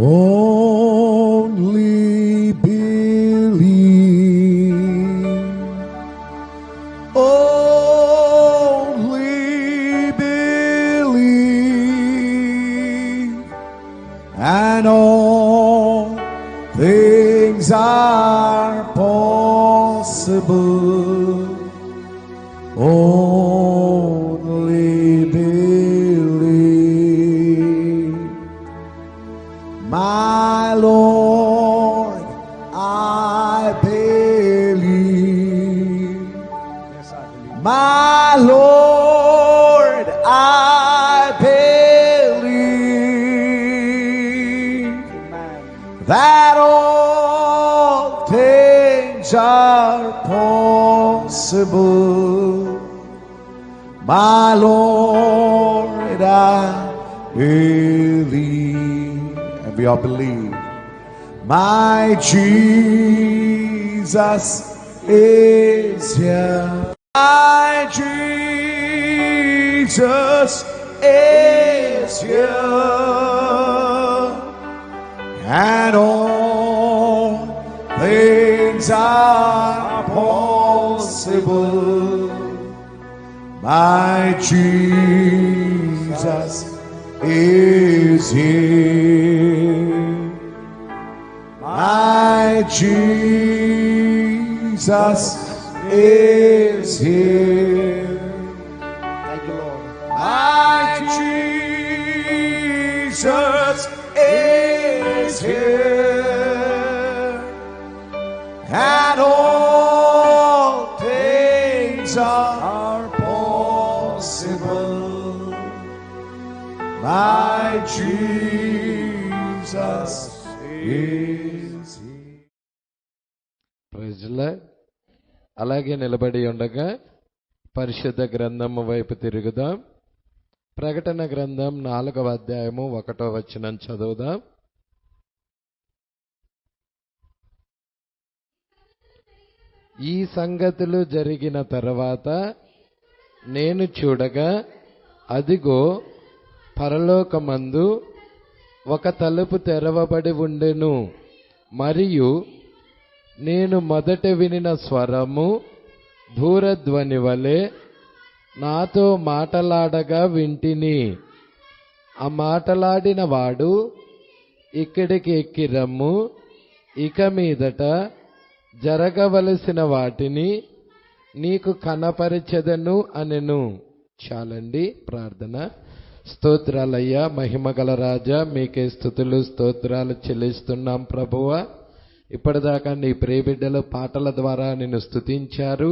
Only believe. Only believe. And all things are possible. Only believe. My Lord, I believe. Yes, I believe. My Lord, I believe Amen. that all things are possible. My Lord, I believe. And we all believe. My Jesus is here. My Jesus is here. And all things are possible. My Jesus is here. My Jesus is here. Thank you, Lord. My Jesus is here. And all things are possible. My Jesus is here. Praise Lord. అలాగే నిలబడి ఉండగా పరిశుద్ధ గ్రంథము వైపు తిరుగుదాం. ప్రకటన గ్రంథం 4వ అధ్యాయము 1వ వచనం చదువుదాం. ఈ సంగతులు జరిగిన తర్వాత నేను చూడగా అదిగో పరలోకమందు ఒక తలుపు తెరవబడి ఉండెను. మరియు నేను మొదట వినిన స్వరము దూరధ్వని వలె నాతో మాటలాడగా వింటిని. ఆ మాటలాడిన వాడు, ఇక్కడికి ఎక్కి రమ్ము, ఇక మీదట జరగవలసిన వాటిని నీకు కనపరిచెదను అనెను. చాలండి ప్రార్థన. స్తోత్రాలయ్యా, మహిమగల రాజా, మీకే స్తుతులు స్తోత్రాలు చెల్లిస్తున్నాం ప్రభువా. ఇప్పటిదాకా నీ ప్రియబిడ్డలు పాటల ద్వారా నిన్ను స్తుతించారు.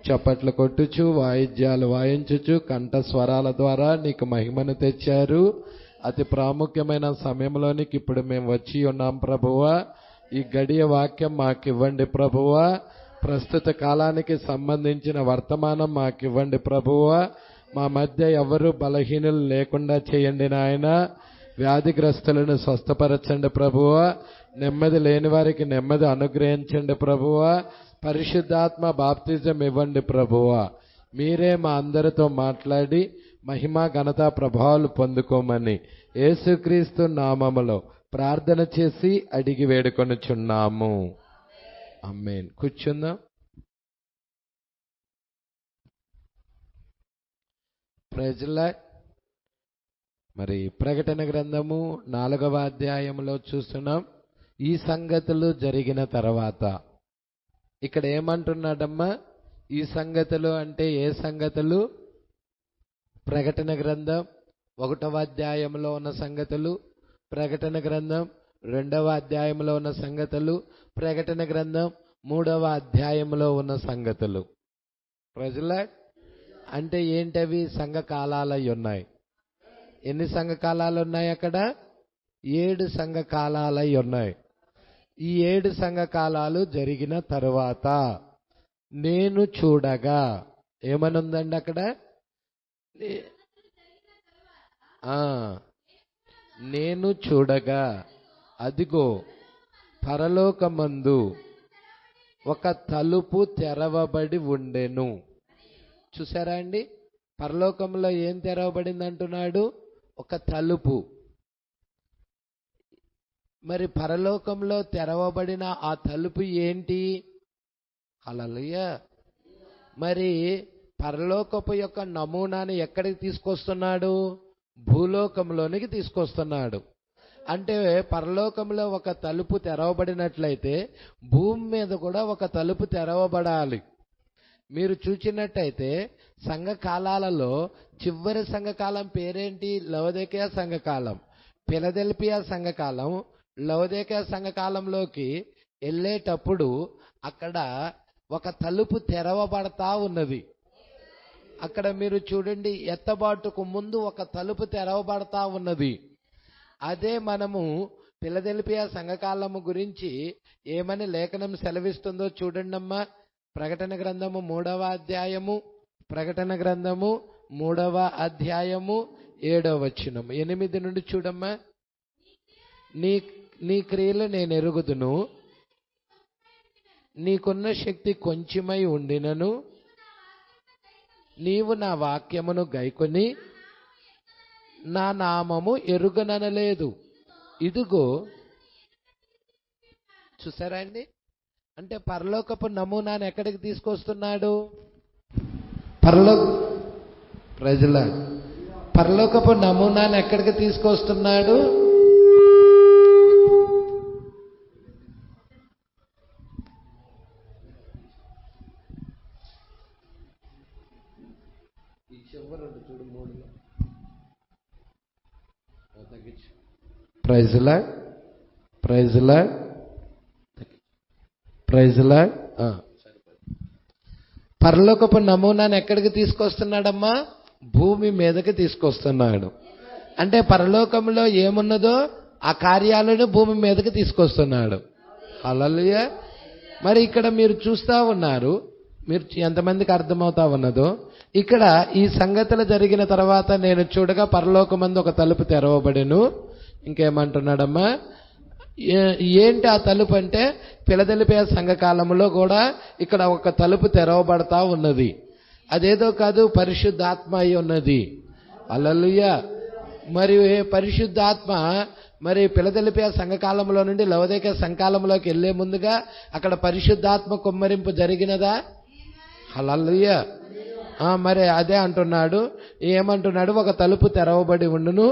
చప్పట్లు కొట్టుచు, వాయిద్యాలు వాయించుచు, కంఠ స్వరాల ద్వారా నీకు మహిమను తెచ్చారు. అతి ప్రాముఖ్యమైన సమయంలోనికి ఇప్పుడు మేము వచ్చి ఉన్నాం ప్రభువా. ఈ గడియ వాక్యం మాకివ్వండి ప్రభువా. ప్రస్తుత కాలానికి సంబంధించిన వర్తమానం మాకివ్వండి ప్రభువా. మా మధ్య ఎవరు బలహీనులు లేకుండా చేయండి నాయన. వ్యాధిగ్రస్తులను స్వస్థపరచండి ప్రభువా. నెమ్మది లేని వారికి నెమ్మది అనుగ్రహించండి ప్రభువా. పరిశుద్ధాత్మ బాప్తిజం ఇవ్వండి ప్రభువా. మీరే మా అందరితో మాట్లాడి మహిమ ఘనత ప్రభావాలు పొందుకోమని యేసుక్రీస్తు నామములో ప్రార్థన చేసి అడిగి వేడుకొనుచున్నాము. ఆమేన్. కూర్చుందాం. Praise Lord. మరి ప్రకటన గ్రంథము 4వ అధ్యాయంలో చూస్తున్నాం. ఈ సంగతులు జరిగిన తర్వాత ఇక్కడ ఏమంటున్నాడమ్మా? ఈ సంగతులు అంటే ఏ సంగతులు? ప్రకటన గ్రంథం 1వ అధ్యాయంలో ఉన్న సంగతులు, ప్రకటన గ్రంథం 2వ అధ్యాయంలో ఉన్న సంగతులు, ప్రకటన గ్రంథం 3వ అధ్యాయంలో ఉన్న సంగతులు. Praise Lord. అంటే ఏంటవి? సంఘకాలాలు ఉన్నాయి. ఎన్ని సంఘకాలాలు ఉన్నాయి అక్కడ? 7 సంఘకాలాలు ఉన్నాయి. ఈ 7 సంఘకాలాలు జరిగిన తరువాత నేను చూడగా ఏమనుందండి అక్కడ? నేను చూడగా అదిగో పరలోకమందు ఒక తలుపు తెరవబడి ఉండెను. చూసారా అండి? పరలోకంలో ఏం తెరవబడింది అంటున్నాడు? ఒక తలుపు. మరి పరలోకంలో తెరవబడిన ఆ తలుపు ఏంటి? హల్లెలూయా. మరి పరలోకపు యొక్క నమూనాని ఎక్కడికి తీసుకొస్తున్నాడు? భూలోకంలోనికి తీసుకొస్తున్నాడు. అంటే పరలోకంలో ఒక తలుపు తెరవబడినట్లయితే భూమి మీద కూడా ఒక తలుపు తెరవబడాలి. మీరు చూచినట్టయితే సంఘకాలాలలో చివరి సంఘకాలం పేరేంటి? లవోదికయ సంఘకాలం, ఫిలదెల్ఫియా సంఘకాలం. లవోదికయ సంఘకాలంలోకి వెళ్ళేటప్పుడు అక్కడ ఒక తలుపు తెరవబడతా ఉన్నది. అక్కడ మీరు చూడండి, ఎత్తబాటుకు ముందు ఒక తలుపు తెరవబడతా ఉన్నది. అదే మనము ఫిలదెల్ఫియా సంఘకాలము గురించి ఏమని లేఖనం సెలవిస్తుందో చూడండమ్మా. ప్రకటన గ్రంథము 3వ అధ్యాయము, ప్రకటన గ్రంథము 3వ అధ్యాయము 7వ వచనం, 8 నుండి చూడమ్మా. నీ క్రియలు నేను ఎరుగుదును, నీకున్న శక్తి కొంచెమై ఉండినను నీవు నా వాక్యమును గైకొని నా నామము ఎరుగననలేదు. ఇదిగో చూసారా అండి? అంటే పరలోకపు నమూనాను ఎక్కడికి తీసుకొస్తున్నాడు? పరలోకపు నమూనాను ఎక్కడికి తీసుకొస్తున్నాడు? పరలోకపు నమూనాను ఎక్కడికి తీసుకొస్తున్నాడమ్మా? భూమి మీదకి తీసుకొస్తున్నాడు. అంటే పరలోకంలో ఏమున్నదో ఆ కార్యాలను భూమి మీదకి తీసుకొస్తున్నాడు. హల్లెలూయా. మరి ఇక్కడ మీరు చూస్తా ఉన్నారు, మీరు ఎంతమందికి అర్థమవుతా ఉన్నదో, ఇక్కడ ఈ సంగతులు జరిగిన తర్వాత నేను చూడగా పరలోకమందు ఒక తలుపు తెరవబడెను. ఇంకేమంటున్నాడమ్మా? ఏంటి ఆ తలుపు అంటే, ఫిలదెల్ఫియా సంఘకాలంలో కూడా ఇక్కడ ఒక తలుపు తెరవబడతా ఉన్నది. అదేదో కాదు, పరిశుద్ధాత్మ అయి ఉన్నది. హల్లెలూయా. మరి పరిశుద్ధాత్మ మరి ఫిలదెల్ఫియా సంఘకాలంలో నుండి లవోదికయ సంఘకాలంలోకి వెళ్లే ముందుగా అక్కడ పరిశుద్ధాత్మ కుమ్మరింపు జరిగినదా? హల్లెలూయా. మరి అదే అంటున్నాడు. ఏమంటున్నాడు? ఒక తలుపు తెరవబడి ఉండును,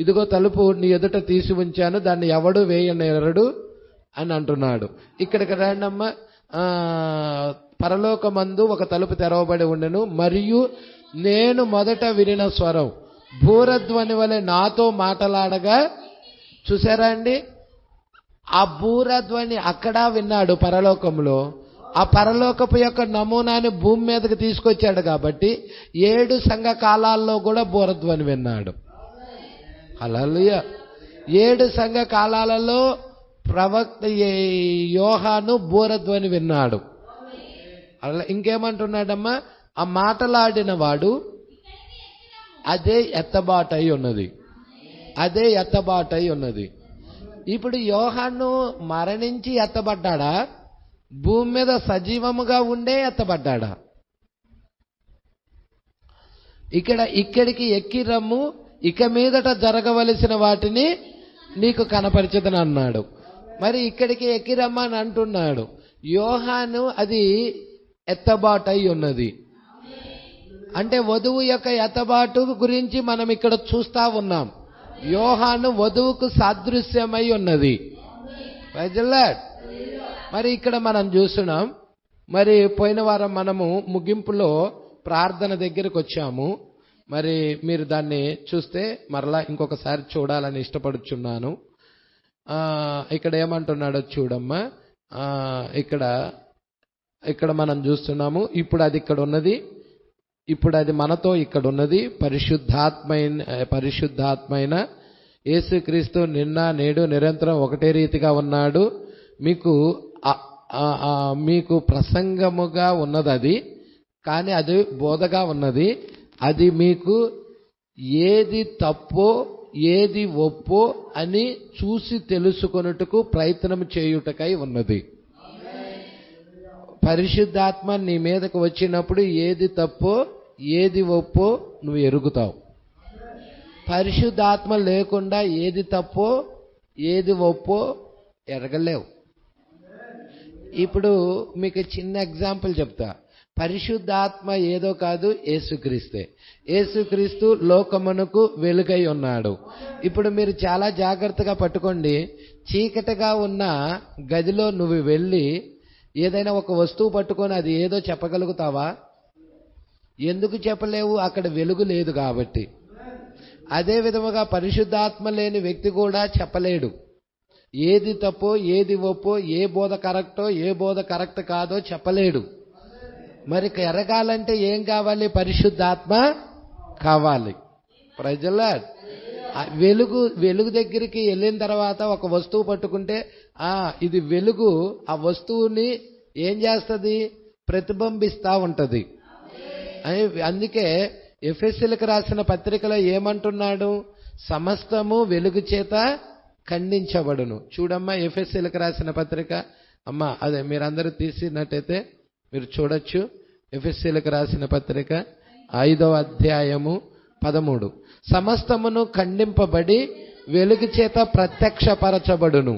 ఇదిగో తలుపు నీ ఎదుట తీసి ఉంచాను, దాన్ని ఎవడు వేయనేరడు అని అంటున్నాడు. ఇక్కడికి రండమ్మా. పరలోకమందు ఒక తలుపు తెరవబడి ఉండెను, మరియు నేను మొదట వినిన స్వరం బూరధ్వని వలె నాతో మాట్లాడగా. చూసారా అండి? ఆ బూరధ్వని అక్కడ విన్నాడు పరలోకంలో. ఆ పరలోకపు యొక్క నమూనాని భూమి మీదకి తీసుకొచ్చాడు కాబట్టి 7 సంఘ కాలాల్లో కూడా బూరధ్వని విన్నాడు. హల్లెలూయా. 7 సంఘ కాలాలలో ప్రవక్త యోహాను బూరధ్వని విన్నాడు. అలా ఇంకేమంటున్నాడమ్మా? ఆ మాటలాడిన వాడు అదే ఎత్తబాటై ఉన్నది, అదే ఎత్తబాటై ఉన్నది. ఇప్పుడు యోహాను మరణించి ఎత్తబడ్డాడా? భూమి మీద సజీవముగా ఉండే ఎత్తబడ్డాడా? ఇక్కడికి ఎక్కి రమ్ము, ఇక మీదట జరగవలసిన వాటిని నీకు కనపరిచదని అన్నాడు. మరి ఇక్కడికి ఎక్కి రమ్మని అంటున్నాడు. యోహాను అది ఎత్తబాటై ఉన్నది. అంటే వధువు యొక్క ఎత్తబాటు గురించి మనం ఇక్కడ చూస్తా ఉన్నాం. యోహాను వధువుకు సాదృశ్యమై ఉన్నది. మరి ఇక్కడ మనం చూస్తున్నాం. మరి పోయిన వారం మనము ముగింపులో ప్రార్థన దగ్గరకు వచ్చాము. మరి మీరు దాన్ని చూస్తే మరలా ఇంకొకసారి చూడాలని ఇష్టపడుచున్నాను. ఇక్కడ ఏమంటున్నాడో చూడమ్మా. ఇక్కడ మనం చూస్తున్నాము. ఇప్పుడు అది ఇక్కడ ఉన్నది, ఇప్పుడు అది మనతో ఇక్కడ ఉన్నది. పరిశుద్ధాత్మైన యేసుక్రీస్తు నిన్న నేడు నిరంతరం ఒకటే రీతిగా ఉన్నాడు. మీకు ప్రసంగముగా ఉన్నది అది, కానీ అది బోధగా ఉన్నది. అది మీకు ఏది తప్పో ఏది ఒప్పో అని చూసి తెలుసుకొనుటకు ప్రయత్నం చేయుటకై ఉన్నది. పరిశుద్ధాత్మ నీ మీదకు వచ్చినప్పుడు ఏది తప్పో ఏది ఒప్పో నువ్వు ఎరుగుతావు. పరిశుద్ధాత్మ లేకుండా ఏది తప్పో ఏది ఒప్పో ఎరగలేవు. ఇప్పుడు మీకు చిన్న ఎగ్జాంపుల్ చెప్తా. పరిశుద్ధాత్మ ఏదో కాదు, యేసుక్రీస్తే. యేసుక్రీస్తు లోకమునకు వెలుగై ఉన్నాడు. ఇప్పుడు మీరు చాలా జాగ్రత్తగా పట్టుకోండి. చీకటిగా ఉన్న గదిలో నువ్వు వెళ్ళి ఏదైనా ఒక వస్తువు పట్టుకొని అది ఏదో చెప్పగలుగుతావా? ఎందుకు చెప్పలేవు? అక్కడ వెలుగు లేదు కాబట్టి. అదే విధముగా పరిశుద్ధాత్మ లేని వ్యక్తి కూడా చెప్పలేడు. ఏది తప్పో ఏది ఒప్పో, ఏ బోధ కరెక్టో ఏ బోధ కరెక్ట్ కాదో చెప్పలేడు. మరి ఎరగాలంటే ఏం కావాలి? పరిశుద్ధాత్మ కావాలి. ప్రజల వెలుగు దగ్గరికి వెళ్ళిన తర్వాత ఒక వస్తువు పట్టుకుంటే ఇది వెలుగు, ఆ వస్తువుని ఏం చేస్తుంది? ప్రతిబింబిస్తా ఉంటది. అందుకే ఎఫెసీయులకు రాసిన పత్రికలో ఏమంటున్నాడు? సమస్తము వెలుగు చేత ఖండించబడును. చూడమ్మా, ఎఫెసీయులకు రాసిన పత్రిక. అమ్మా అదే మీరందరూ తీసినట్టయితే మీరు చూడొచ్చు. ఎఫెసీయులకు రాసిన పత్రిక 5వ అధ్యాయము 13. సమస్తమును ఖండింపబడి వెలుగు చేత ప్రత్యక్షపరచబడును.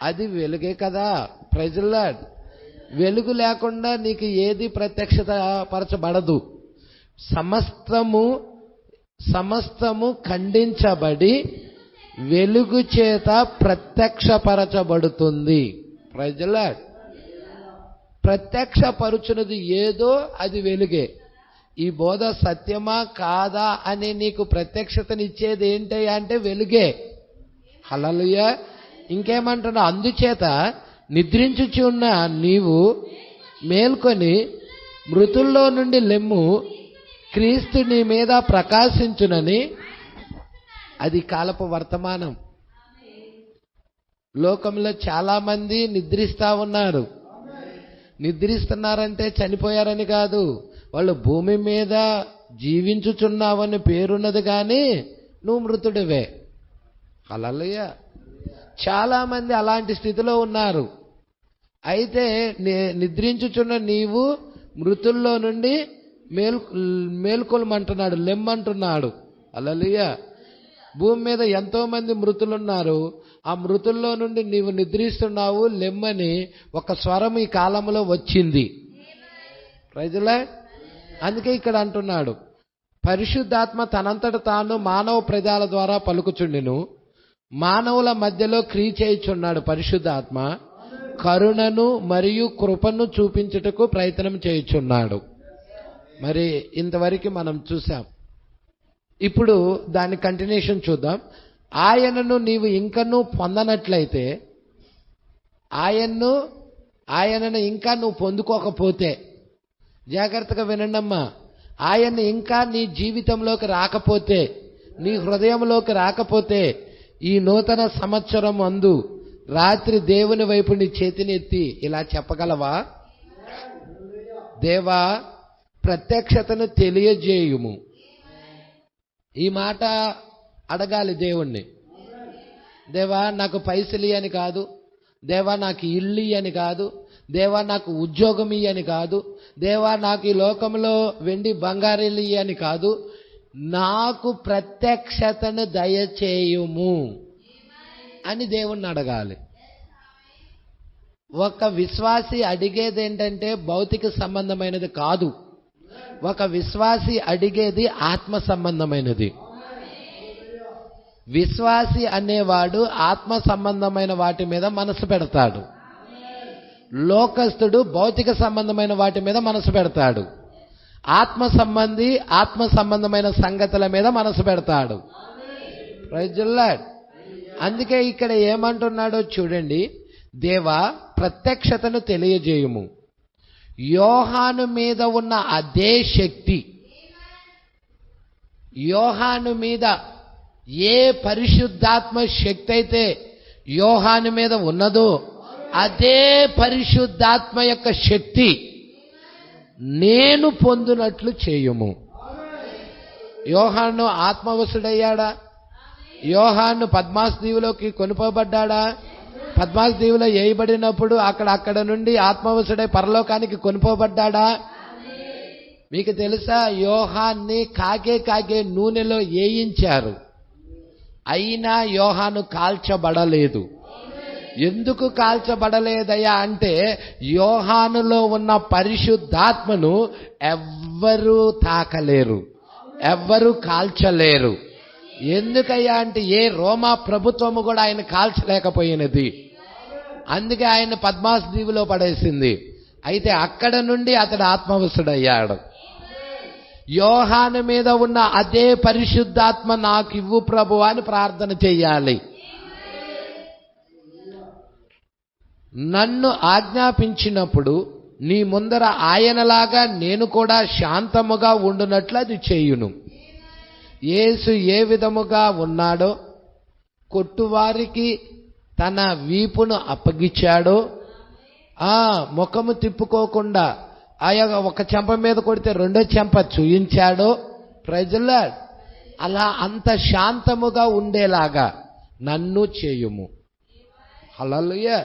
అది వెలుగే కదా. Praise Lord. వెలుగు లేకుండా నీకు ఏది ప్రత్యక్షత పరచబడదు. సమస్తము ఖండించబడి వెలుగు చేత ప్రత్యక్షపరచబడుతుంది. Praise lord. ప్రత్యక్షపరుచున్నది ఏదో అది వెలుగే. ఈ బోధ సత్యమా కాదా అని నీకు ప్రత్యక్షతనిచ్చేది ఏంటి అంటే వెలుగే. హల్లెలూయా. ఇంకేమంటున్నా? అందుచేత నిద్రించుచున్న నీవు మేల్కొని మృతుల్లో నుండి లెమ్ము, క్రీస్తు నీ మీద ప్రకాశించునని. అది కాలపు వర్తమానం. లోకంలో చాలా మంది నిద్రిస్తా ఉన్నారు. నిద్రిస్తున్నారంటే చనిపోయారని కాదు, వాళ్ళు భూమి మీద జీవించుచున్నావని పేరున్నది కానీ నువ్వు మృతుడివే. హల్లెలూయా. చాలా మంది అలాంటి స్థితిలో ఉన్నారు. అయితే నిద్రించుచున్న నీవు మృతుల్లో నుండి మేల్కొలమంటున్నాడు, లెమ్మంటున్నాడు. హల్లెలూయా. భూమి మీద ఎంతో మంది మృతులున్నారు. ఆ మృతుల్లో నుండి నీవు నిద్రిస్తున్నావు, లెమ్మని ఒక స్వరం ఈ కాలంలో వచ్చింది. Praise Lord. అందుకే ఇక్కడ అంటున్నాడు, పరిశుద్ధాత్మ తనంతట తాను మానవ ప్రజల ద్వారా పలుకుచుండెను, మానవుల మధ్యలో క్రియ చేయుచున్నాడు. పరిశుద్ధాత్మ కరుణను మరియు కృపను చూపించుటకు ప్రయత్నం చేయుచున్నాడు. మరి ఇంతవరకు మనం చూసాం. ఇప్పుడు దాని కంటిన్యూషన్ చూద్దాం. ఆయనను నీవు ఇంకనూ పొందనట్లయితే, ఆయనను ఇంకా నువ్వు పొందుకోకపోతే, జాగ్రత్తగా వినండమ్మా, ఆయన్ని ఇంకా నీ జీవితంలోకి రాకపోతే, నీ హృదయంలోకి రాకపోతే, ఈ నూతన సంవత్సరం అందు రాత్రి దేవుని వైపు నీ చేతిని ఎత్తి ఇలా చెప్పగలవా? దేవా, ప్రత్యక్షతను తెలియజేయుము. ఈ మాట అడగాలి దేవుణ్ణి. దేవా, నాకు పైసలు అని కాదు, దేవా నాకు ఇల్లు అని కాదు, దేవా నాకు ఉద్యోగం అని కాదు, దేవా నాకు ఈ లోకంలో వెండి బంగారీలు అని కాదు, నాకు ప్రత్యక్షతను దయచేయుము అని దేవుణ్ణి అడగాలి. ఒక విశ్వాసి అడిగేది ఏంటంటే భౌతిక సంబంధమైనది కాదు. ఒక విశ్వాసి అడిగేది ఆత్మ సంబంధమైనది. విశ్వాసి అనేవాడు ఆత్మ సంబంధమైన వాటి మీద మనసు పెడతాడు. లోకస్తుడు భౌతిక సంబంధమైన వాటి మీద మనసు పెడతాడు. ఆత్మ సంబంధమైన సంగతుల మీద మనసు పెడతాడు. Praise the Lord. అందుకే ఇక్కడ ఏమంటున్నాడో చూడండి. దేవా, ప్రత్యక్షతను తెలియజేయుము. యోహాను మీద ఉన్న అదే శక్తి, యోహాను మీద ఏ పరిశుద్ధాత్మ శక్తి అయితే యోహాను మీద ఉన్నదో అదే పరిశుద్ధాత్మ యొక్క శక్తి నేను పొందునట్లు చేయుము. యోహాను ఆత్మవశుడయ్యాడా? యోహాను పద్మాస్ దీవులోకి కొనుపోబడ్డాడా? పద్మాస్ దీవులో వేయబడినప్పుడు అక్కడ నుండి ఆత్మవశుడై పరలోకానికి కొనుపోబడ్డాడా? మీకు తెలుసా, యోహాన్ని కాగే నూనెలో వేయించారు. అయినా యోహాను కాల్చబడలేదు. ఎందుకు కాల్చబడలేదయ్యా అంటే యోహానులో ఉన్న పరిశుద్ధాత్మను ఎవ్వరూ తాకలేరు, ఎవ్వరూ కాల్చలేరు. ఎందుకయ్యా అంటే ఏ రోమా ప్రభుత్వము కూడా ఆయన కాల్చలేకపోయినది. అందుకే ఆయన పద్మాస్ దీవిలో పడేసింది. అయితే అక్కడ నుండి అతడు ఆత్మవశుడయ్యాడు. యోహాను మీద ఉన్న అదే పరిశుద్ధాత్మ నాకు ఇవ్వు ప్రభువా అని ప్రార్థన చెయ్యాలి. నన్ను ఆజ్ఞాపించినప్పుడు నీ ముందర ఆయనలాగా నేను కూడా శాంతముగా ఉండునట్లు అది చేయును. యేసు ఏ విధముగా ఉన్నాడో, కొట్టువారికి తన వీపును అప్పగిచ్చాడో, ముఖము తిప్పుకోకుండా ఆయా ఒక చెంప మీద కొడితే రెండో చెంప చూయించాడో, ప్రజల అలా అంత శాంతముగా ఉండేలాగా నన్ను చేయుము. హల్లెలూయా.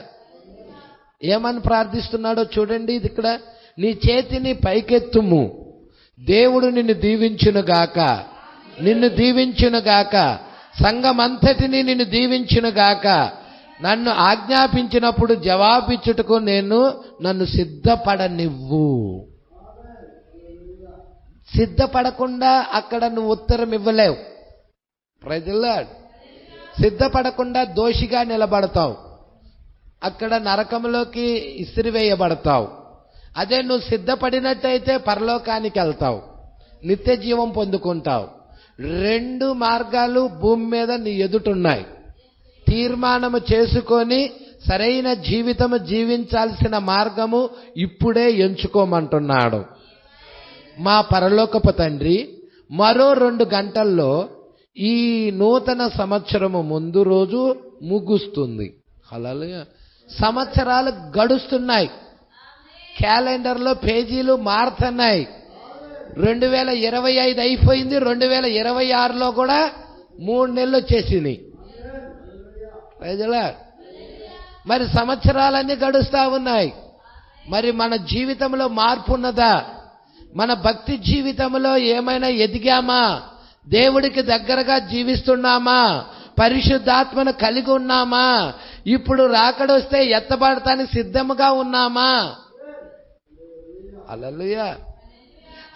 ఏమని ప్రార్థిస్తున్నాడో చూడండి. ఇది ఇక్కడ, నీ చేతిని పైకెత్తుము, దేవుడు నిన్ను దీవించునుగాక, నిన్ను దీవించునుగాక, సంఘమంతటిని నిన్ను దీవించునుగాక. నన్ను ఆజ్ఞాపించినప్పుడు జవాబిచ్చుటకు నన్ను సిద్ధపడనివ్వు. సిద్ధపడకుండా అక్కడ నువ్వు ఉత్తరం ఇవ్వలేవు. ప్రజల సిద్ధపడకుండా దోషిగా నిలబడతావు, అక్కడ నరకంలోకి ఇసిరివేయబడతావు. అదే నువ్వు సిద్ధపడినట్టయితే పరలోకానికి వెళ్తావు, నిత్య జీవం పొందుకుంటావు. 2 మార్గాలు భూమి మీద నీ ఎదుటున్నాయి. తీర్మానము చేసుకొని సరైన జీవితము జీవించాల్సిన మార్గము ఇప్పుడే ఎంచుకోమంటున్నాడు. మా పరలోకపు తండ్రి, మరో 2 గంటల్లో ఈ నూతన సంవత్సరము ముందు రోజు ముగుస్తుంది. హల్లెలూయా. సంవత్సరాలు గడుస్తున్నాయి, క్యాలెండర్లో పేజీలు మారుతున్నాయి. 2025 అయిపోయింది, 2026లో కూడా 3 నెలలు వచ్చేసినాయి. మరి సంవత్సరాలన్నీ గడుస్తా ఉన్నాయి. మరి మన జీవితంలో మార్పు ఉన్నదా? మన భక్తి జీవితంలో ఏమైనా ఎదిగామా? దేవుడికి దగ్గరగా జీవిస్తున్నామా? పరిశుద్ధాత్మను కలిగి ఉన్నామా? ఇప్పుడు రాకడొస్తే ఎత్తబడటానికి సిద్ధముగా ఉన్నామా? హల్లెలూయా.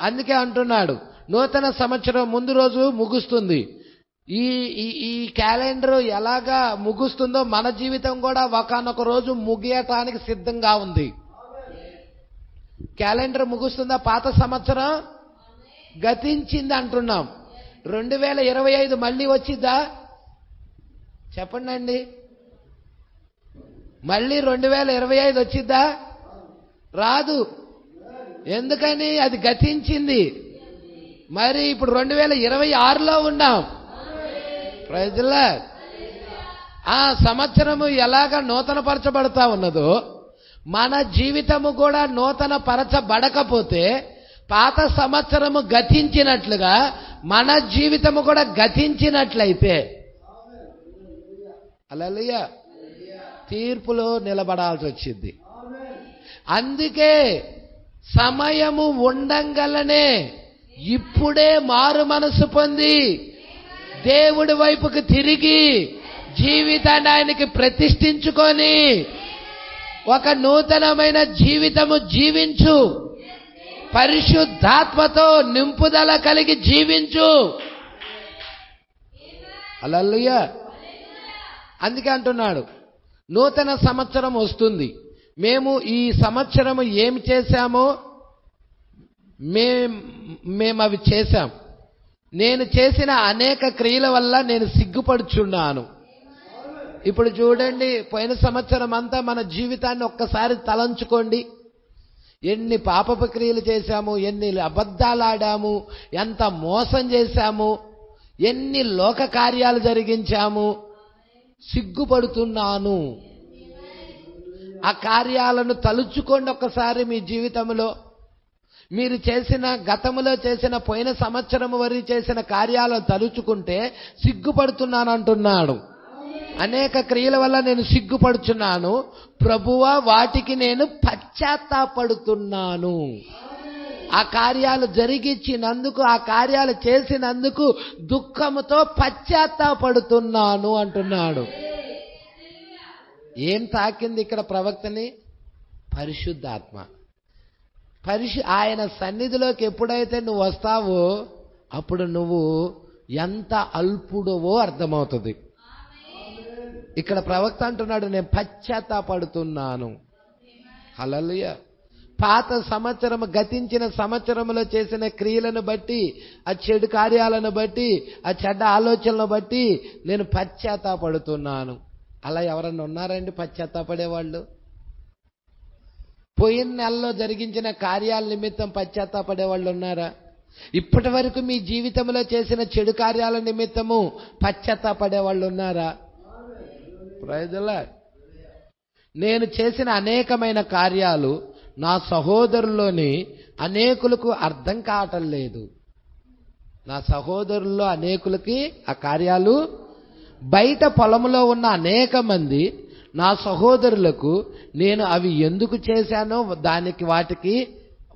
అందుకే అంటున్నాడు, నూతన సంవత్సరం ముందు రోజు ముగుస్తుంది. ఈ క్యాలెండర్ ఎలాగా ముగుస్తుందో మన జీవితం కూడా ఒకానొక రోజు ముగియటానికి సిద్ధంగా ఉంది. క్యాలెండర్ ముగుస్తుందా? పాత సంవత్సరం గతించింది అంటున్నాం. 2025 మళ్ళీ వచ్చిద్దా? చెప్పండి. మళ్ళీ 2025 వచ్చిద్దా? రాదు. ఎందుకని? అది గతించింది. మరి ఇప్పుడు 2026లో ఉన్నాం. ప్రజల ఆ సంవత్సరము ఎలాగా నూతనపరచబడతా ఉన్నదో మన జీవితము కూడా నూతన పరచబడకపోతే పాత సంవత్సరము గతించినట్లుగా మన జీవితము కూడా గతించినట్లయితే హల్లెలూయా తీర్పులో నిలబడాల్సి వచ్చింది. అందుకే సమయము ఉండంగలనే ఇప్పుడే మారు మనసు పొంది దేవుడి వైపుకు తిరిగి జీవితాన్ని ఆయనకి ప్రతిష్ఠించుకొని ఒక నూతనమైన జీవితము జీవించు. పరిశుద్ధాత్మతో నింపుదల కలిగి జీవించు. హల్లెలూయా. అందుకే అంటున్నాడు, నూతన సంవత్సరం వస్తుంది. మేము ఈ సంవత్సరము ఏమి చేశామో మేము అవి చేశాం. నేను చేసిన అనేక క్రియల వల్ల నేను సిగ్గుపడుచున్నాను. ఇప్పుడు చూడండి, పోయిన సంవత్సరం అంతా మన జీవితాన్ని ఒక్కసారి తలంచుకోండి. ఎన్ని పాపపు క్రియలు చేశాము, ఎన్ని అబద్ధాలు ఆడాము, ఎంత మోసం చేశాము, ఎన్ని లోక కార్యాలు జరిగించాము. సిగ్గుపడుతున్నాను. ఆ కార్యాలను తలుచుకోండి ఒక్కసారి. మీ జీవితంలో మీరు చేసిన గతములో చేసిన పోయిన సంవత్సరం వరకు చేసిన కార్యాలను తలుచుకుంటే సిగ్గుపడుతున్నాను అంటున్నాడు. అనేక క్రియల వల్ల నేను సిగ్గుపడుచున్నాను ప్రభువా, వాటికి నేను పశ్చాత్తాపడుతున్నాను. ఆ కార్యాలు జరిగించినందుకు, ఆ కార్యాలు చేసినందుకు దుఃఖముతో పశ్చాత్తాపడుతున్నాను అంటున్నాడు. ఏం తాకింది ఇక్కడ ప్రవక్తని? పరిశుద్ధాత్మ. ఆయన సన్నిధిలోకి ఎప్పుడైతే నువ్వు వస్తావో అప్పుడు నువ్వు ఎంత అల్పుడవో అర్థమవుతుంది. ఇక్కడ ప్రవక్త అంటున్నాడు, నేను పశ్చాత్తాపడుతున్నాను. హల్లెలూయా. పాత సంవత్సరం, గతించిన సంవత్సరంలో చేసిన క్రియలను బట్టి, ఆ చెడు కార్యాలను బట్టి, ఆ చెడ్డ ఆలోచనలను బట్టి నేను పశ్చాత్తాపడుతున్నాను. అలా ఎవరన్నా ఉన్నారండి పశ్చాత్తాపడేవాళ్ళు? పోయిన నెలలో జరిగించిన కార్యాల నిమిత్తం పశ్చాత్తాపడే వాళ్ళు ఉన్నారా? ఇప్పటి వరకు మీ జీవితంలో చేసిన చెడు కార్యాల నిమిత్తము పశ్చాత్తాపడే వాళ్ళు ఉన్నారా? Praise the Lord. నేను చేసిన అనేకమైన కార్యాలు నా సహోదరుల్లోని అనేకులకు అర్థం కావటం లేదు. నా సహోదరుల్లో అనేకులకి ఆ కార్యాలు, బయట పొలంలో ఉన్న అనేక మంది నా సహోదరులకు నేను అవి ఎందుకు చేశానో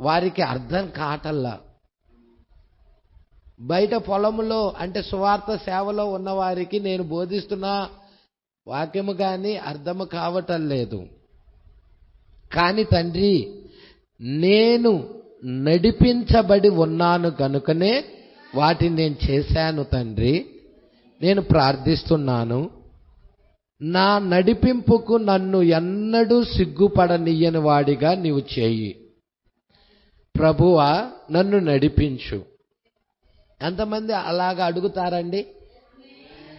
వారికి అర్థం కావటల్లా. బయట పొలంలో అంటే సువార్త సేవలో ఉన్న వారికి నేను బోధిస్తున్న వాక్యము కానీ అర్థము కావటం లేదు. కానీ తండ్రి, నేను నడిపించబడి ఉన్నాను కనుకనే వాటిని నేను చేశాను తండ్రి. నేను ప్రార్థిస్తున్నాను, నా నడిపింపుకు నన్ను ఎన్నడూ సిగ్గుపడనియ్యని వాడిగా నీవు చేయి. ప్రభువా, నన్ను నడిపించు. ఎంతమంది అలాగా అడుగుతారండి?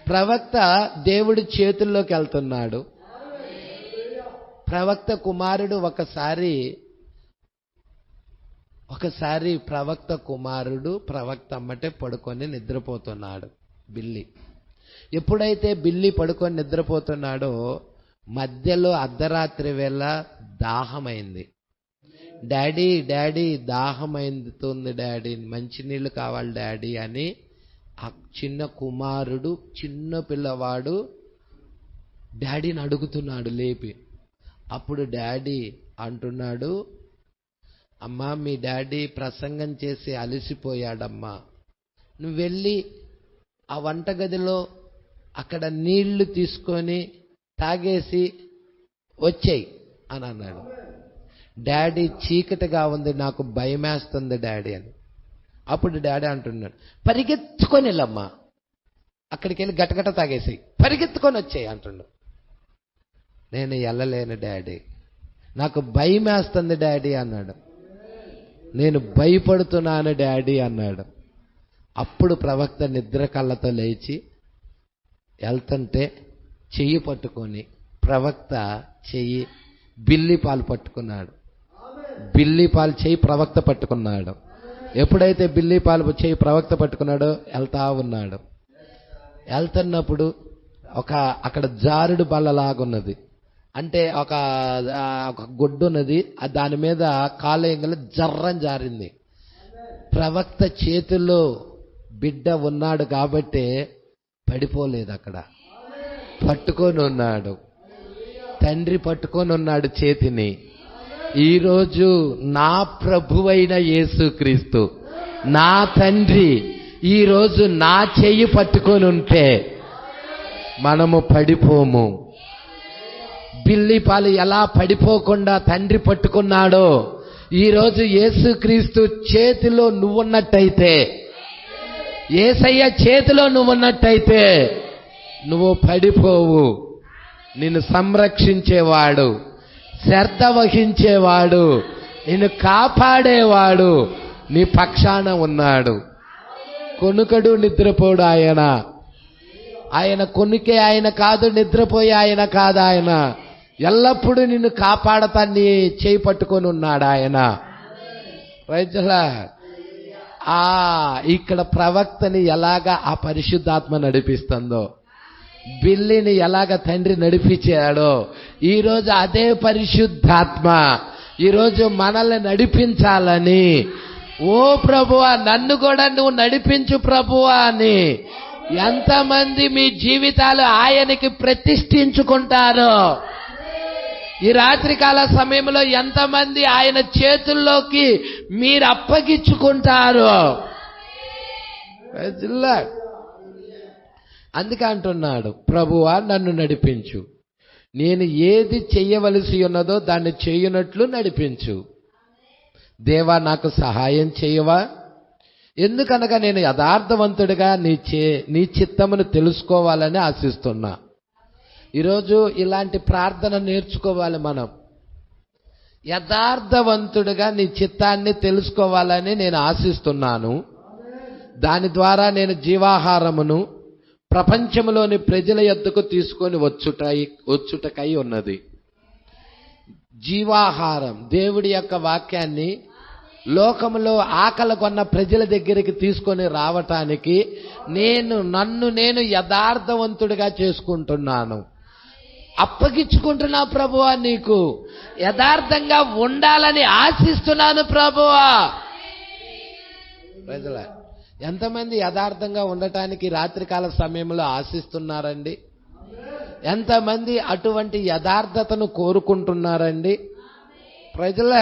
ప్రవక్త దేవుడి చేతుల్లోకి వెళ్తున్నాడు. ప్రవక్త కుమారుడు ఒకసారి ప్రవక్త కుమారుడు ప్రవక్త అమ్మటే పడుకొని నిద్రపోతున్నాడు. బిల్లి ఎప్పుడైతే బిల్లి పడుకొని నిద్రపోతున్నాడో మధ్యలో అర్ధరాత్రి వేళ దాహమైంది. డాడీ డాడీ దాహమైంది డాడీ, మంచినీళ్ళు కావాలి డాడీ అని ఆ చిన్న కుమారుడు, చిన్న పిల్లవాడు డాడీని అడుగుతున్నాడు లేపి. అప్పుడు డాడీ అంటున్నాడు, అమ్మా మీ డాడీ ప్రసంగం చేసి అలసిపోయాడమ్మా, నువ్వు వెళ్ళి ఆ వంటగదిలో అక్కడ నీళ్లు తీసుకొని తాగేసి వచ్చేయి అని అన్నాడు. డాడీ చీకటిగా ఉంది, నాకు భయమేస్తుంది డాడీ అని. అప్పుడు డాడీ అంటున్నాడు, పరిగెత్తుకొని వెళ్ళమ్మా, అక్కడికి వెళ్ళి గటగట తాగేసాయి, పరిగెత్తుకొని వచ్చేయి అంటున్నాడు. నేను వెళ్ళలేను డాడీ, నాకు భయమేస్తుంది డాడీ అన్నాడు. నేను భయపడుతున్నాను డాడీ అన్నాడు. అప్పుడు ప్రవక్త నిద్ర కళ్ళతో లేచి వెళ్తుంటే చెయ్యి పట్టుకొని ప్రవక్త చెయ్యి బిల్లి పాలు పట్టుకున్నాడు. బిల్లి పాలు చెయ్యి ప్రవక్త పట్టుకున్నాడు. ఎప్పుడైతే బిల్లి పాలు చెయ్యి ప్రవక్త పట్టుకున్నాడో వెళ్తా ఉన్నాడు. వెళ్తున్నప్పుడు అక్కడ జారుడు బల్లలాగున్నది, అంటే ఒక గుడ్డు ఉన్నది, దాని మీద కాలేయంగల జర్రం జారింది. ప్రవక్త చేతుల్లో బిడ్డ ఉన్నాడు కాబట్టి పడిపోలేదు, అక్కడ పట్టుకొని ఉన్నాడు. తండ్రి పట్టుకొని ఉన్నాడు చేతిని. ఈరోజు నా ప్రభువైన యేసుక్రీస్తు నా తండ్రి ఈరోజు నా చెయ్యి పట్టుకొని ఉంటే మనము పడిపోము. బిల్లి పాలు ఎలా పడిపోకుండా తండ్రి పట్టుకున్నాడో ఈరోజు యేసుక్రీస్తు చేతిలో నువ్వున్నట్టయితే, యేసయ్య చేతిలో నువ్వున్నట్టయితే నువ్వు పడిపోవు. నిన్ను సంరక్షించేవాడు, శ్రద్ధ వహించేవాడు, నిన్ను కాపాడేవాడు నీ పక్షాన ఉన్నాడు. కొనుకడు నిద్రపోడు ఆయన. ఆయన కొనుకే ఆయన కాదు, నిద్రపోయే ఆయన కాదు. ఆయన ఎల్లప్పుడూ నిన్ను కాపాడతా నీ చేయి పట్టుకొని ఉన్నాడు ఆయన. రైతులా ఇక్కడ ప్రవక్తని ఎలాగా ఆ పరిశుద్ధాత్మ నడిపిస్తుందో, బిల్లిని ఎలాగ తండ్రి నడిపించాడో, ఈరోజు అదే పరిశుద్ధాత్మ ఈరోజు మనల్ని నడిపించాలని, ఓ ప్రభువా నన్ను కూడా నువ్వు నడిపించు ప్రభువా అని ఎంతమంది మీ జీవితాలు ఆయనకి ప్రతిష్ఠించుకుంటారో, ఈ రాత్రికాల సమయంలో ఎంతమంది ఆయన చేతుల్లోకి మీరు అప్పగించుకుంటారు? అందుకే అంటున్నాడు, ప్రభువా నన్ను నడిపించు, నేను ఏది చెయ్యవలసి ఉన్నదో దాన్ని చేయనట్లు నడిపించు. దేవా నాకు సహాయం చేయవా? ఎందుకనగా నేను యథార్థవంతుడిగా నీ చిత్తమును తెలుసుకోవాలని ఆశిస్తున్నా. ఈరోజు ఇలాంటి ప్రార్థన నేర్చుకోవాలి మనం. యథార్థవంతుడిగా నీ చిత్తాన్ని తెలుసుకోవాలని నేను ఆశిస్తున్నాను. దాని ద్వారా నేను జీవాహారమును ప్రపంచంలోని ప్రజల యొద్దకు తీసుకొని వచ్చుటకై ఉన్నది. జీవాహారం దేవుడి యొక్క వాక్యాన్ని లోకంలో ఆకలి కొన్న ప్రజల దగ్గరికి తీసుకొని రావటానికి నన్ను నేను యథార్థవంతుడిగా చేసుకుంటున్నాను, అప్పగించుకుంటున్నా ప్రభువా. నీకు యథార్థంగా ఉండాలని ఆశిస్తున్నాను ప్రభువా. ప్రజల ఎంతమంది యథార్థంగా ఉండటానికి రాత్రికాల సమయంలో ఆశిస్తున్నారండి? ఎంతమంది అటువంటి యథార్థతను కోరుకుంటున్నారండి? ప్రజల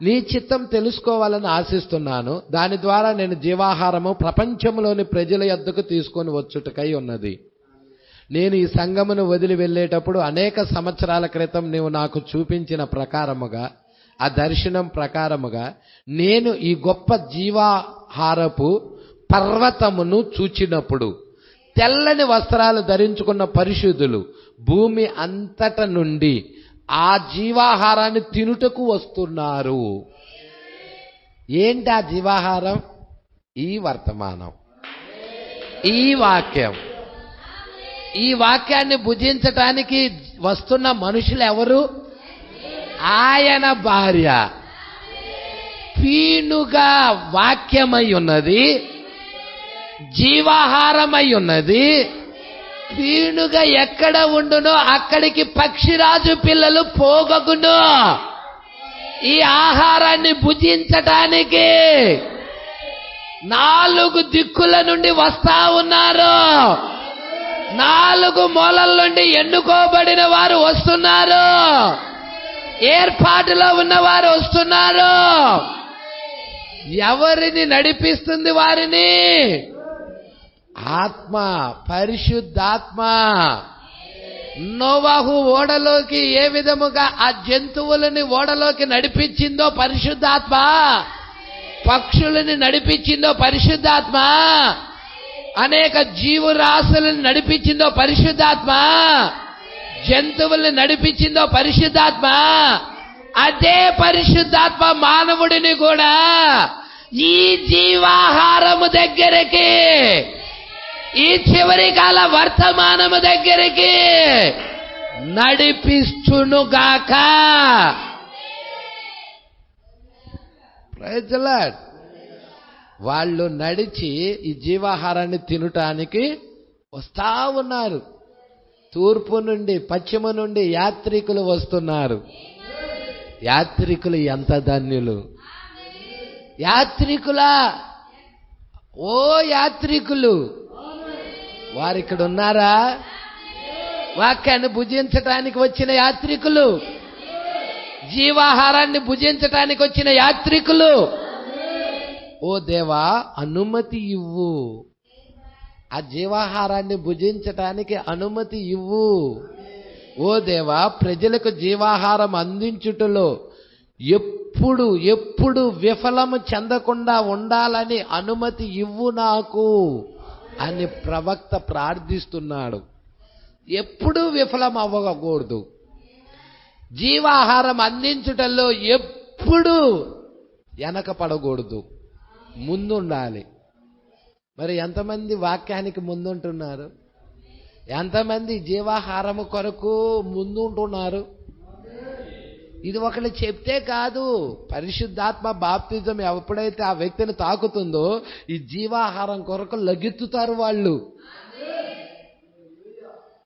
నీ చిత్తం తెలుసుకోవాలని ఆశిస్తున్నాను. దాని ద్వారా నేను జీవాహారము ప్రపంచంలోని ప్రజల యొద్దకు తీసుకొని వచ్చుటకై ఉన్నది. నేను ఈ సంఘమును వదిలి వెళ్ళేటప్పుడు అనేక సంవత్సరాల క్రితం నీవు నాకు చూపించిన ప్రకారముగా, ఆ దర్శనం ప్రకారముగా నేను ఈ గొప్ప జీవాహారపు పర్వతమును చూచినప్పుడు తెల్లని వస్త్రాలు ధరించుకున్న పరిశుద్ధులు భూమి అంతట నుండి ఆ జీవాహారాన్ని తినుటకు వస్తున్నారు. ఏంటి ఆ జీవాహారం? ఈ వర్తమానం, ఈ వాక్యం. ఈ వాక్యాన్ని భుజించటానికి వస్తున్న మనుషులు ఎవరు? ఆయన భార్య. పీనుగా వాక్యమై ఉన్నది, జీవాహారమై ఉన్నది. పీనుగా ఎక్కడ ఉండునో అక్కడికి పక్షిరాజు పిల్లలు పోగగును. ఈ ఆహారాన్ని భుజించటానికి 4 దిక్కుల నుండి వస్తా ఉన్నారు. 4 మూలల నుండి ఎన్నుకోబడిన వారు వస్తున్నారు. ఏర్పాటులో ఉన్నవారు వస్తున్నారు. ఎవరిని నడిపిస్తుంది వారిని? ఆత్మ, పరిశుద్ధాత్మ. నోవాహు ఓడలోకి ఏ విధముగా ఆ జంతువులని ఓడలోకి నడిపించిందో పరిశుద్ధాత్మ, పక్షులని నడిపించిందో పరిశుద్ధాత్మ, అనేక జీవరాశులను నడిపించిందో పరిశుద్ధాత్మ, జంతువుల్ని నడిపించిందో పరిశుద్ధాత్మ, అదే పరిశుద్ధాత్మ మానవుడిని కూడా ఈ జీవాహారము దగ్గరికి, ఈ చివరి కాల వర్తమానము దగ్గరికి నడిపిస్తునుగాక. Praise the lord. వాళ్ళు నడిచి ఈ జీవాహారాన్ని తినటానికి వస్తా ఉన్నారు. తూర్పు నుండి, పశ్చిమ నుండి యాత్రికులు వస్తున్నారు. యాత్రికులు ఎంత ధన్యులు! యాత్రికులా? ఓ యాత్రికులు, వారు ఇక్కడ ఉన్నారా? వాక్యాన్ని భుజించటానికి వచ్చిన యాత్రికులు, జీవాహారాన్ని భుజించటానికి వచ్చిన యాత్రికులు. ఓ దేవా, అనుమతి ఇవ్వు. ఆ జీవాహారాన్ని భుజించటానికి అనుమతి ఇవ్వు. ఓ దేవా, ప్రజలకు జీవాహారం అందించుటలో ఎప్పుడు విఫలము చెందకుండా ఉండాలని అనుమతి ఇవ్వు నాకు అని ప్రవక్త ప్రార్థిస్తున్నాడు. ఎప్పుడూ విఫలం అవ్వకూడదు. జీవాహారం అందించుటల్లో ఎప్పుడు వెనకపడకూడదు, ముందుండాలి. మరి ఎంతమంది వాక్యానికి ముందుంటున్నారు? ఎంతమంది జీవాహారము కొరకు ముందుంటున్నారు? ఇది ఒకళ్ళు చెప్తే కాదు. పరిశుద్ధాత్మ బాప్తిజం ఎప్పుడైతే ఆ వ్యక్తిని తాకుతుందో ఈ జీవాహారం కొరకు లగెత్తుతారు. వాళ్ళు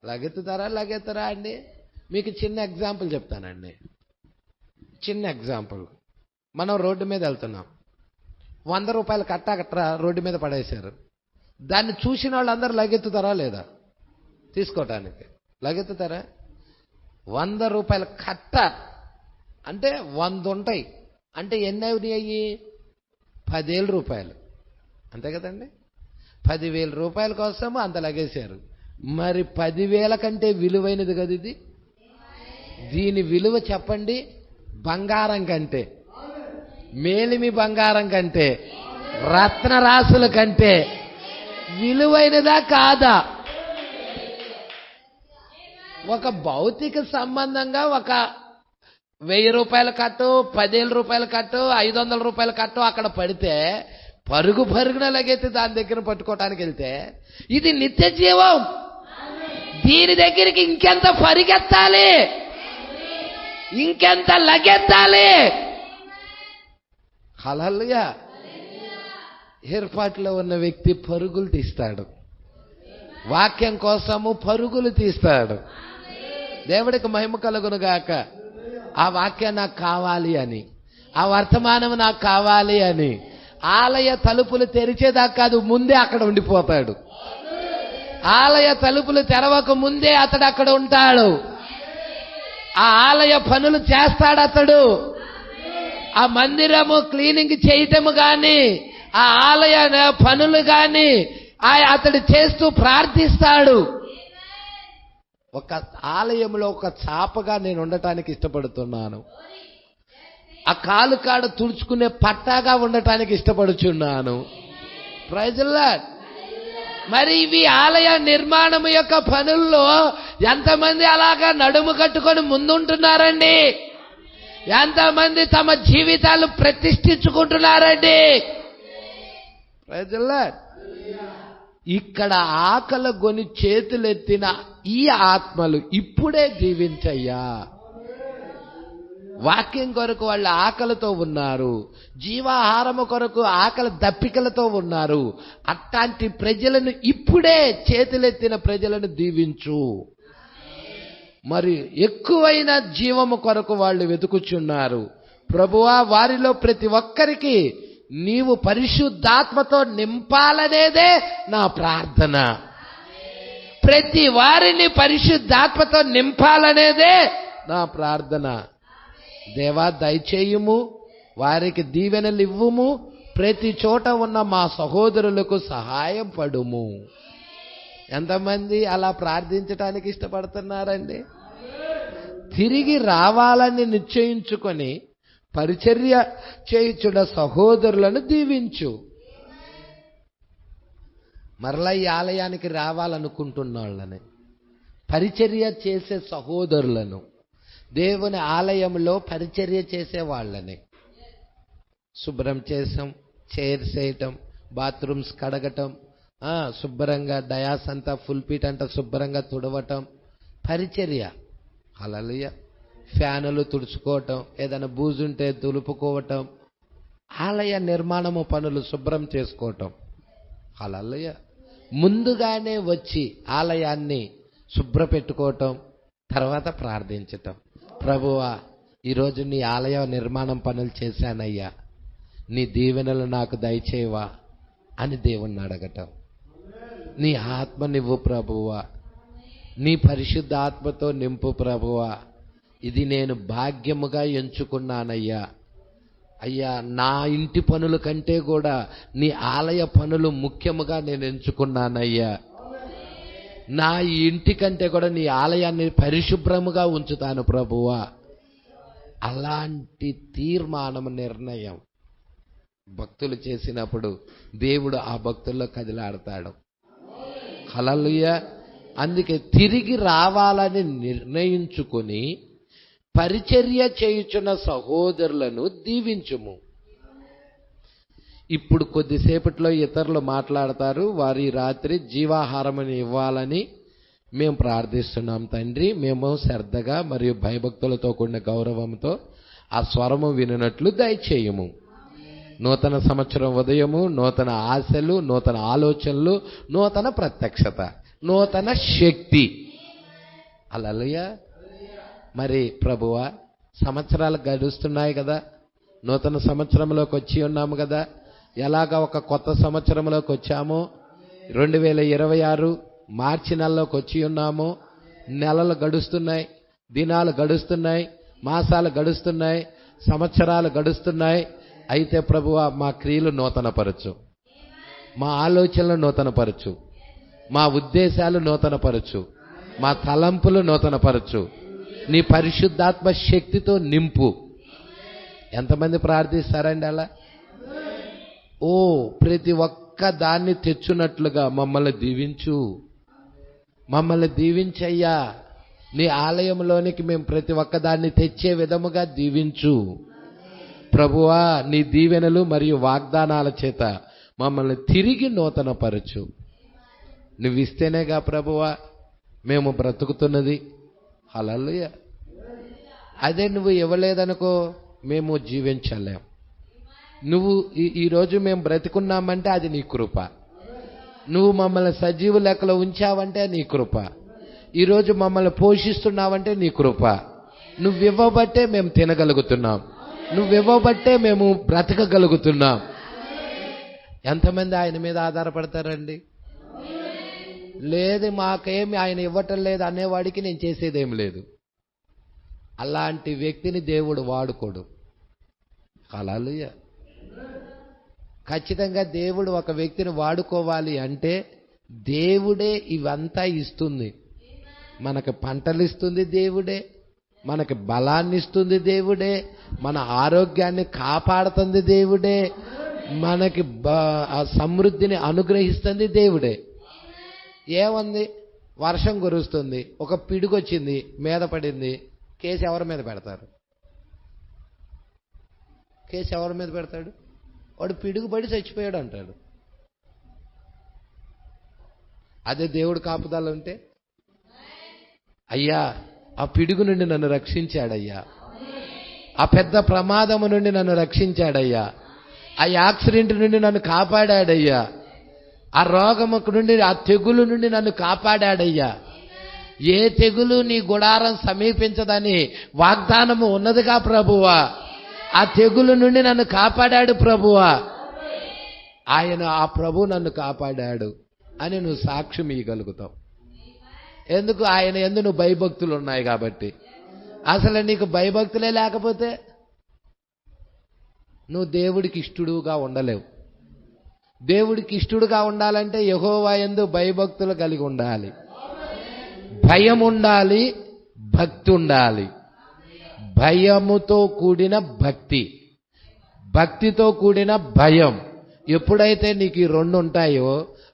లగెత్తుతారా అండి? మీకు చిన్న ఎగ్జాంపుల్ చెప్తానండి. చిన్న ఎగ్జాంపుల్. మనం రోడ్డు మీద వెళ్తున్నాం. 100 రూపాయలు కట్ట రోడ్డు మీద పడేశారు. దాన్ని చూసిన వాళ్ళందరూ లగెత్తుతారా లేదా? తీసుకోవటానికి లగెత్తుతారా? 100 రూపాయల కట్ట అంటే 100 ఉంటాయి. అంటే ఎన్ని అయ్యి 10,000 రూపాయలు. అంతే కదండి. 10,000 రూపాయల కోసము అంత లగేశారు. మరి 10,000 కంటే విలువైనది కదా ఇది. దీని విలువ చెప్పండి. బంగారం కంటే, మేలిమి బంగారం కంటే, రత్నరాసుల కంటే విలువైనదా కాదా? ఒక భౌతిక సంబంధంగా ఒక 1000 రూపాయల కట్టు, 10,000 రూపాయల కట్టు, 500 రూపాయల కట్టు అక్కడ పడితే పరుగున లగెత్తి దాని దగ్గర పట్టుకోవటానికి వెళ్తే, ఇది నిత్య జీవం. దీని దగ్గరికి ఇంకెంత పరిగెత్తాలి, ఇంకెంత లగెత్తాలి. హల్లెలూయా. ఏర్పాటులో ఉన్న వ్యక్తి పరుగులు తీస్తాడు. వాక్యం కోసము పరుగులు తీస్తాడు. దేవుడికి మహిమ కలుగును గాక. ఆ వాక్యం నాకు కావాలి అని, ఆ వర్తమానం నాకు కావాలి అని ఆలయ తలుపులు తెరిచేదాకా కాదు, ముందే అక్కడ ఉండిపోతాడు. ఆలయ తలుపులు తెరవక ముందే అతడు అక్కడ ఉంటాడు. ఆ ఆలయ పనులు చేస్తాడు అతడు. ఆ మందిరము క్లీనింగ్ చేయటము గాని, ఆ ఆలయ పనులు గాని అతడు చేస్తూ ప్రార్థిస్తాడు. ఒక ఆలయంలో ఒక చాపగా నేను ఉండటానికి ఇష్టపడుతున్నాను. ఆ కాలు కాడ తుడుచుకునే పట్టాగా ఉండటానికి ఇష్టపడుచున్నాను. Praise the lord. మరి ఇవి ఆలయ నిర్మాణం యొక్క పనుల్లో ఎంతమంది అలాగా నడుము కట్టుకొని ముందుంటున్నారండి? ఎంతమంది తమ జీవితాలు ప్రతిష్ఠించుకుంటున్నారండి? Praise the lord. ఇక్కడ ఆకలి గొని చేతులెత్తిన ఈ ఆత్మలు ఇప్పుడే జీవించయ్యా. వాక్యం కొరకు వాళ్ళు ఆకలితో ఉన్నారు, జీవాహారము కొరకు ఆకలి దప్పికలతో ఉన్నారు. అట్లాంటి ప్రజలను ఇప్పుడే, చేతులెత్తిన ప్రజలను దీవించు. మరి ఎక్కువైన జీవము కొరకు వాళ్ళు వెతుకుచున్నారు. ప్రభువా, వారిలో ప్రతి ఒక్కరికి నీవు పరిశుద్ధాత్మతో నింపాలనేదే నా ప్రార్థన. ప్రతి వారిని పరిశుద్ధాత్మతో నింపాలనేదే నా ప్రార్థన. దేవా, దయచేయుము, వారికి దీవెనలు ఇవ్వుము. ప్రతి చోట ఉన్న మా సహోదరులకు సహాయం పడుము. ఎంతమంది అలా ప్రార్థించటానికి ఇష్టపడుతున్నారండి? తిరిగి రావాలని నిశ్చయించుకొని పరిచర్య చేయుచున్న సహోదరులను దీవించు. మరలా ఈ ఆలయానికి రావాలనుకుంటున్న వాళ్ళని, పరిచర్య చేసే సహోదరులను, దేవుని ఆలయంలో పరిచర్య చేసే వాళ్ళని, శుభ్రం చేసాం, చైర్స్ వేయటం, బాత్రూమ్స్ కడగటం, శుభ్రంగా డయాస్ అంతా ఫుల్ పీట్ అంతా శుభ్రంగా తుడవటం పరిచర్య. హల్లెలూయా. ఫ్యానులు తుడుచుకోవటం, ఏదైనా బూజుంటే దులుపుకోవటం, ఆలయ నిర్మాణము పనులు శుభ్రం చేసుకోవటం. హల్లెలూయా. ముందుగానే వచ్చి ఆలయాన్ని శుభ్రపెట్టుకోవటం, తర్వాత ప్రార్థించటం. ప్రభువా, ఈరోజు నీ ఆలయ నిర్మాణం పనులు చేశానయ్యా, నీ దీవెనలు నాకు దయచేవా అని దేవుణ్ణి అడగటం. నీ ఆత్మనివ్వు ప్రభువా, నీ పరిశుద్ధ ఆత్మతో నింపు ప్రభువా. ఇది నేను భాగ్యముగా ఎంచుకున్నానయ్యా. అయ్యా, నా ఇంటి పనుల కంటే కూడా నీ ఆలయ పనులు ముఖ్యముగా నేను ఎంచుకున్నానయ్యా. నా ఇంటి కంటే కూడా నీ ఆలయాన్ని పరిశుభ్రముగా ఉంచుతాను ప్రభువా. అలాంటి తీర్మానం, నిర్ణయం భక్తులు చేసినప్పుడు దేవుడు ఆ భక్తుల్లో కదిలాడతాడు. హల్లెలూయా. అందుకే తిరిగి రావాలని నిర్ణయించుకొని పరిచర్య చేయుచున్న సహోదరులను దీవించుము. ఇప్పుడు కొద్దిసేపట్లో ఇతరులు మాట్లాడతారు. వారి రాత్రి జీవాహారముని ఇవ్వాలని మేము ప్రార్థిస్తున్నాం తండ్రి. మేము శ్రద్ధగా మరియు భయభక్తులతో కూడిన గౌరవంతో ఆ స్వరము వినున్నట్లు దయచేయము. నూతన సంవత్సరం ఉదయము నూతన ఆశలు, నూతన ఆలోచనలు, నూతన ప్రత్యక్షత, నూతన శక్తి. హల్లెలూయా. మరి ప్రభువా, సంవత్సరాలు గడుస్తున్నాయి కదా, నూతన సంవత్సరంలోకి వచ్చి ఉన్నాము కదా. ఎలాగ ఒక కొత్త సంవత్సరంలోకి వచ్చామో, 2026 మార్చి నెలలోకి వచ్చి ఉన్నాము. నెలలు గడుస్తున్నాయి, దినాలు గడుస్తున్నాయి, మాసాలు గడుస్తున్నాయి, సంవత్సరాలు గడుస్తున్నాయి. అయితే ప్రభువా మా క్రియలు నూతనపరచు, మా ఆలోచనలు నూతనపరచు, మా ఉద్దేశాలు నూతనపరచు, మా తలంపులు నూతనపరచు, నీ పరిశుద్ధాత్మ శక్తితో నింపు. ఎంతమంది ప్రార్థిస్తారండి అలా? ఓ ప్రతి ఒక్క దాన్ని తెచ్చున్నట్లుగా మమ్మల్ని దీవించు, మమ్మల్ని దీవించయ్యా. నీ ఆలయంలోనికి మేము ప్రతి ఒక్క దాన్ని తెచ్చే విధముగా దీవించు ప్రభువా. నీ దీవెనలు మరియు వాగ్దానాల చేత మమ్మల్ని తిరిగి నూతనపరచు. నువ్వు ఇస్తేనేగా ప్రభువా మేము బ్రతుకుతున్నది. హల్లెలూయా. అదే నువ్వు ఇవ్వలేదనుకో మేము జీవించలేం. నువ్వు ఈరోజు మేము బ్రతికున్నామంటే అది నీ కృప. నువ్వు మమ్మల్ని సజీవ లెక్కలో ఉంచావంటే నీ కృప. ఈరోజు మమ్మల్ని పోషిస్తున్నావంటే నీ కృప. నువ్వివ్వబట్టే మేము తినగలుగుతున్నాం, నువ్వివ్వబట్టే మేము బ్రతకగలుగుతున్నాం. ఎంతమంది ఆయన మీద ఆధారపడతారండి? లేదు మాకేమి ఆయన ఇవ్వటం లేదు అనేవాడికి నేను చేసేదేం లేదు. అలాంటి వ్యక్తిని దేవుడు వాడుకోడు. హల్లెలూయా. ఖచ్చితంగా దేవుడు ఒక వ్యక్తిని వాడుకోవాలి అంటే దేవుడే ఇవంతా ఇస్తుంది. మనకి పంటలు ఇస్తుంది దేవుడే, మనకి బలాన్ని ఇస్తుంది దేవుడే, మన ఆరోగ్యాన్ని కాపాడుతుంది దేవుడే, మనకి సమృద్ధిని అనుగ్రహిస్తుంది దేవుడే. ఏముంది? వర్షం కురుస్తుంది, ఒక పిడుగొచ్చింది, మీద పడింది, కేసు ఎవరి మీద పెడతారు? కేసు ఎవరి మీద పెడతాడు? వాడు పిడుగు పడి చచ్చిపోయాడు అంటాడు. అదే దేవుడు కాపుదల ఉంటే, అయ్యా ఆ పిడుగు నుండి నన్ను రక్షించాడయ్యా, ఆ పెద్ద ప్రమాదము నుండి నన్ను రక్షించాడయ్యా, ఆ యాక్సిడెంట్ నుండి నన్ను కాపాడాడయ్యా, ఆ రోగము నుండి, ఆ తెగులు నుండి నన్ను కాపాడాడయ్యా. ఏ తెగులు నీ గుడారం సమీపించదని వాగ్దానము ఉన్నదిగా ప్రభువా. ఆ తెగులు నుండి నన్ను కాపాడాడు ప్రభువా. ఆయన ఆ ప్రభు నన్ను కాపాడాడు అని నువ్వు సాక్ష్యం ఇవ్వగలుగుతావు. ఎందుకు? ఆయన యందు నువ్వు భయభక్తులు ఉన్నాయి కాబట్టి. అసలు నీకు భయభక్తులే లేకపోతే నువ్వు దేవుడికి ఇష్టడుగా ఉండలేవు. దేవుడికి ఇష్టడుగా ఉండాలంటే యెహోవా యందు భయభక్తులు కలిగి ఉండాలి, భయం ఉండాలి, భక్తి ఉండాలి. భయముతో కూడిన భక్తి, భక్తితో కూడిన భయం. ఎప్పుడైతే నీకు ఈ రెండు ఉంటాయో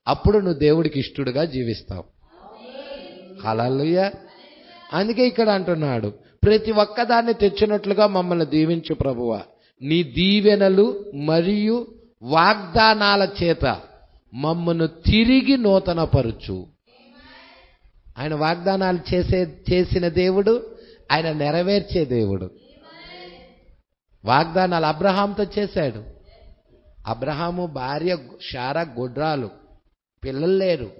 అప్పుడు నువ్వు దేవుడికి ఇష్టడుగా జీవిస్తావు. హల్లెలూయా. అందుకే ఇక్కడ అంటున్నాడు, ప్రతి ఒక్కదాన్ని తెచ్చినట్లుగా మమ్మల్ని దీవించు ప్రభువా. నీ దీవెనలు మరియు వాగ్దానాల చేత మమ్మను తిరిగి నూతనపరచు. ఆయన వాగ్దానాలు చేసిన దేవుడు, ఆయన నెరవేర్చే దేవుడు. వాగ్దానాలు అబ్రహాంతో చేశాడు. అబ్రహాము భార్య శారా గొడ్రాలు, పిల్లలు లేరు.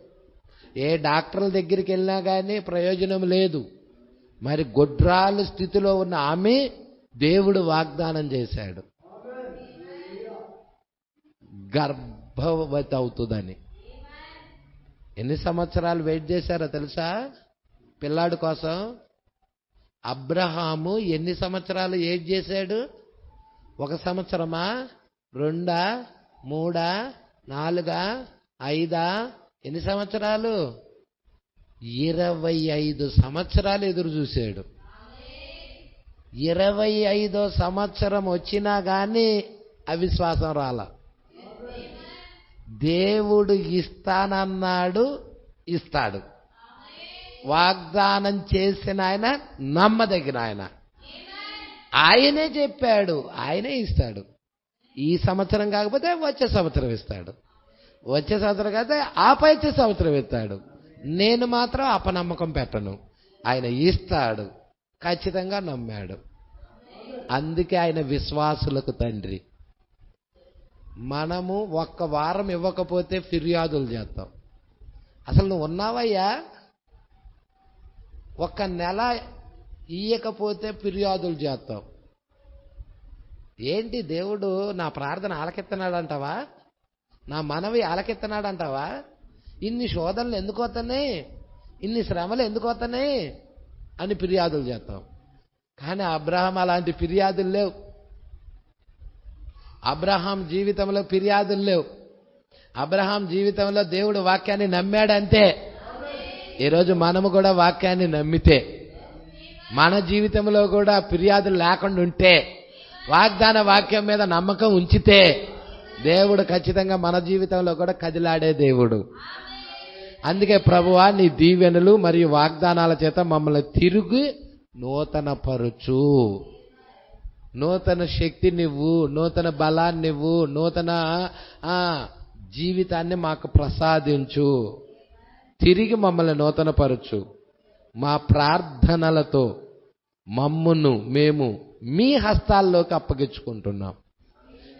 ఏ డాక్టర్ల దగ్గరికి వెళ్ళినా కానీ ప్రయోజనం లేదు. మరి గొడ్రాలు స్థితిలో ఉన్న ఆమె దేవుడు వాగ్దానం చేశాడు, గర్భవతి అవుతుందని. ఎన్ని సంవత్సరాలు వెయిట్ చేశారో తెలుసా పిల్లాడు కోసం? అబ్రహాము ఎన్ని సంవత్సరాలు వెయిట్ చేశాడు? 1 సంవత్సరమా, 2, 3, 4, 5? ఎన్ని సంవత్సరాలు? 25 సంవత్సరాలు ఎదురు చూశాడు. 25వ సంవత్సరం వచ్చినా కానీ అవిశ్వాసం రాల. దేవుడు ఇస్తానన్నాడు, ఇస్తాడు. వాగ్దానం చేసిన ఆయన నమ్మదగిన ఆయన. ఆయనే చెప్పాడు, ఆయనే ఇస్తాడు. ఈ సంవత్సరం కాకపోతే వచ్చే సంవత్సరం ఇస్తాడు, వచ్చే సంవత్సరం కాకపోతే ఆపైతే సంవత్సరం ఇస్తాడు. నేను మాత్రం అపనమ్మకం పెట్టను. ఆయన ఇస్తాడు, ఖచ్చితంగా నమ్మాడు. అందుకే ఆయన విశ్వాసులకు తండ్రి. మనము 1 వారం ఇవ్వకపోతే ఫిర్యాదులు చేస్తాం. అసలు నువ్వు ఉన్నావయ్యా? 1 నెల ఇయ్యకపోతే ఫిర్యాదులు చేస్తాం. ఏంటి దేవుడు నా ప్రార్థన ఆలకెత్తనాడు అంటావా? నా మనవి ఆలకెత్తనాడు అంటావా? ఇన్ని శోధనలు ఎందుకు వస్తున్నాయి? ఇన్ని శ్రమలు ఎందుకు వస్తున్నాయి? అని ఫిర్యాదులు చేస్తాం. కానీ అబ్రహాం అలాంటి ఫిర్యాదులు లేవు. అబ్రహాం జీవితంలో ఫిర్యాదులు లేవు. అబ్రహాం జీవితంలో దేవుడు వాక్యాన్ని నమ్మాడంతే. ఈరోజు మనము కూడా వాక్యాన్ని నమ్మితే, మన జీవితంలో కూడా ఫిర్యాదులు లేకుండా ఉంటే, వాగ్దాన వాక్యం మీద నమ్మకం ఉంచితే, దేవుడు ఖచ్చితంగా మన జీవితంలో కూడా కదిలాడే దేవుడు. అందుకే ప్రభువా నీ దీవెనలు మరియు వాగ్దానాల చేత మమ్మల్ని తిరిగి నూతన పరుచు, నూతన శక్తి నువ్వు, నూతన బలాన్ని నువ్వు, నూతన జీవితాన్ని మాకు ప్రసాదించు, తిరిగి మమ్మల్ని నూతన పరుచు. మా ప్రార్థనలతో మమ్మును మేము మీ హస్తాల్లోకి అప్పగించుకుంటున్నాం.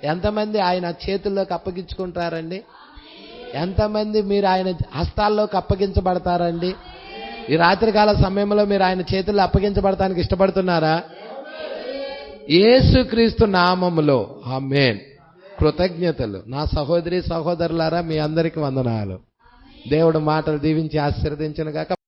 ఎంతమంది ఆయన చేతుల్లోకి అప్పగించుకుంటారండి? ఎంతమంది మీరు ఆయన హస్తాల్లోకి అప్పగించబడతారండి? ఈ రాత్రికాల సమయంలో మీరు ఆయన చేతుల్లో అప్పగించబడటానికి ఇష్టపడుతున్నారా? యేసుక్రీస్తు నామములో ఆమేన్. కృతజ్ఞతలు. నా సహోదరి సహోదరులారా, మీ అందరికీ వందనాలు. దేవుడు మాటలు దీవించి ఆశీర్వదించును గాక.